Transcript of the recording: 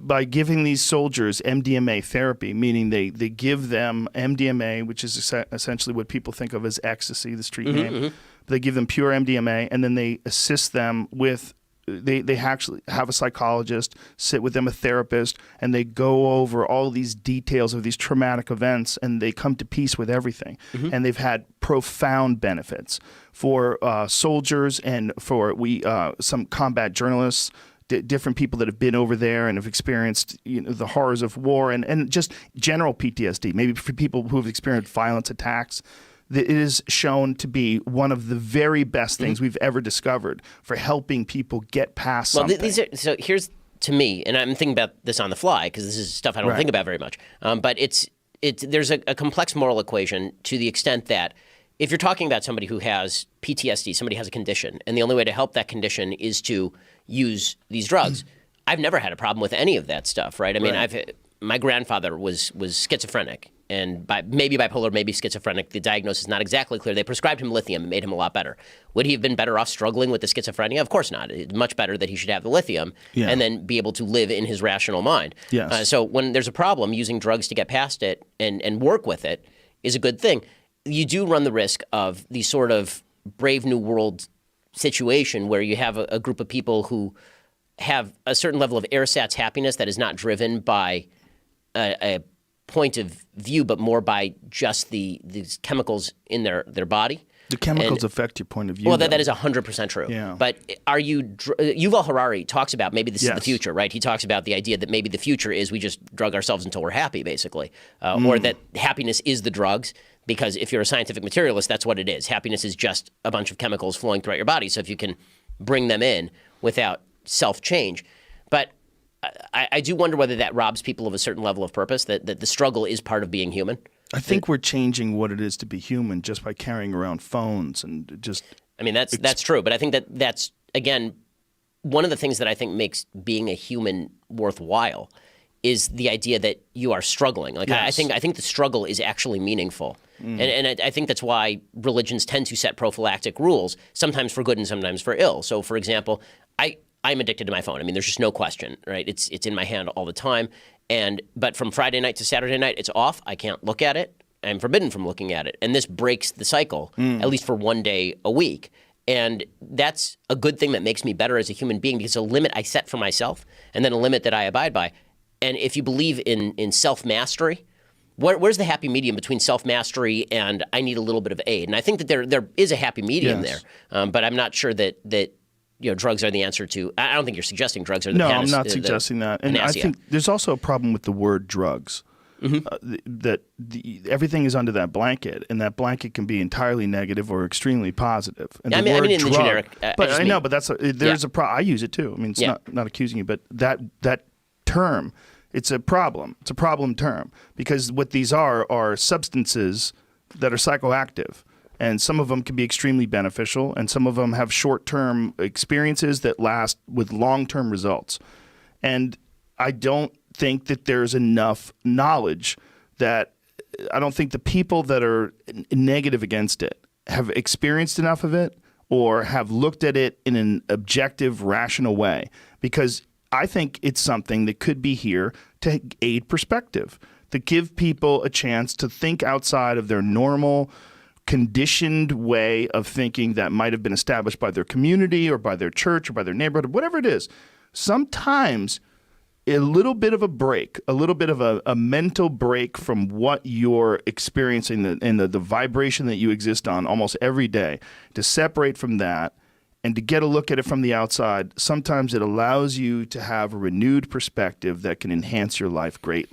by giving these soldiers MDMA therapy, meaning they give them MDMA, which is essentially what people think of as ecstasy, the street name. They give them pure MDMA, and then they assist them with they actually have a psychologist, sit with them, a therapist, and they go over all these details of these traumatic events, and they come to peace with everything. And they've had profound benefits for soldiers and for some combat journalists, different people that have been over there and have experienced the horrors of war and just general PTSD, maybe for people who have experienced violence attacks. It is shown to be one of the very best things we've ever discovered for helping people get past something. So here's, to me, and I'm thinking about this on the fly because this is stuff I don't think about very much, but there's a complex moral equation to the extent that if you're talking about somebody who has PTSD, somebody has a condition, and the only way to help that condition is to use these drugs, I've never had a problem with any of that stuff, right? I mean, my grandfather was schizophrenic, and maybe bipolar, maybe schizophrenic. The diagnosis is not exactly clear. They prescribed him lithium and made him a lot better. Would he have been better off struggling with the schizophrenia? Of course not. It's much better that he should have the lithium and then be able to live in his rational mind. So when there's a problem, using drugs to get past it and work with it is a good thing. You do run the risk of the sort of Brave New World situation where you have a group of people who have a certain level of ersatz happiness that is not driven by a point of view, but more by just these chemicals in their body. The chemicals affect your point of view. Well, that is 100% true. Yeah. But Yuval Harari talks about maybe this is the future, right? He talks about the idea that maybe the future is we just drug ourselves until we're happy, basically, or that happiness is the drugs. Because if you're a scientific materialist, that's what it is. Happiness is just a bunch of chemicals flowing throughout your body. So if you can bring them in without self-change. But I do wonder whether that robs people of a certain level of purpose, that the struggle is part of being human. I think we're changing what it is to be human just by carrying around phones and just... I mean, that's true. But I think that's, again, one of the things that I think makes being a human worthwhile is the idea that you are struggling. Like I think the struggle is actually meaningful. And I think that's why religions tend to set prophylactic rules, sometimes for good and sometimes for ill. So, for example, I'm addicted to my phone. I mean, there's just no question, right? It's in my hand all the time. But from Friday night to Saturday night, it's off. I can't look at it. I'm forbidden from looking at it. And this breaks the cycle, at least for one day a week. And that's a good thing that makes me better as a human being because it's a limit I set for myself and then a limit that I abide by. And if you believe in self-mastery, where's the happy medium between self-mastery and I need a little bit of aid? And I think that there is a happy medium there, but I'm not sure that drugs are the answer to. I don't think you're suggesting drugs are the I'm not suggesting that. And I think there's also a problem with the word drugs. Everything is under that blanket, and that blanket can be entirely negative or extremely positive. And I mean in the generic. But there's a problem. I use it too. I mean, it's not accusing you, but that term. It's a problem. It's a problem term because what these are substances that are psychoactive. And some of them can be extremely beneficial, and some of them have short-term experiences that last with long-term results. And I don't think that there's enough knowledge that I don't think the people that are negative against it have experienced enough of it or have looked at it in an objective, rational way. Because I think it's something that could be here to aid perspective, to give people a chance to think outside of their normal, conditioned way of thinking that might have been established by their community or by their church or by their neighborhood, whatever it is. Sometimes a little bit of a break, a little bit of a mental break from what you're experiencing and the vibration that you exist on almost every day, to separate from that and to get a look at it from the outside, sometimes it allows you to have a renewed perspective that can enhance your life greatly.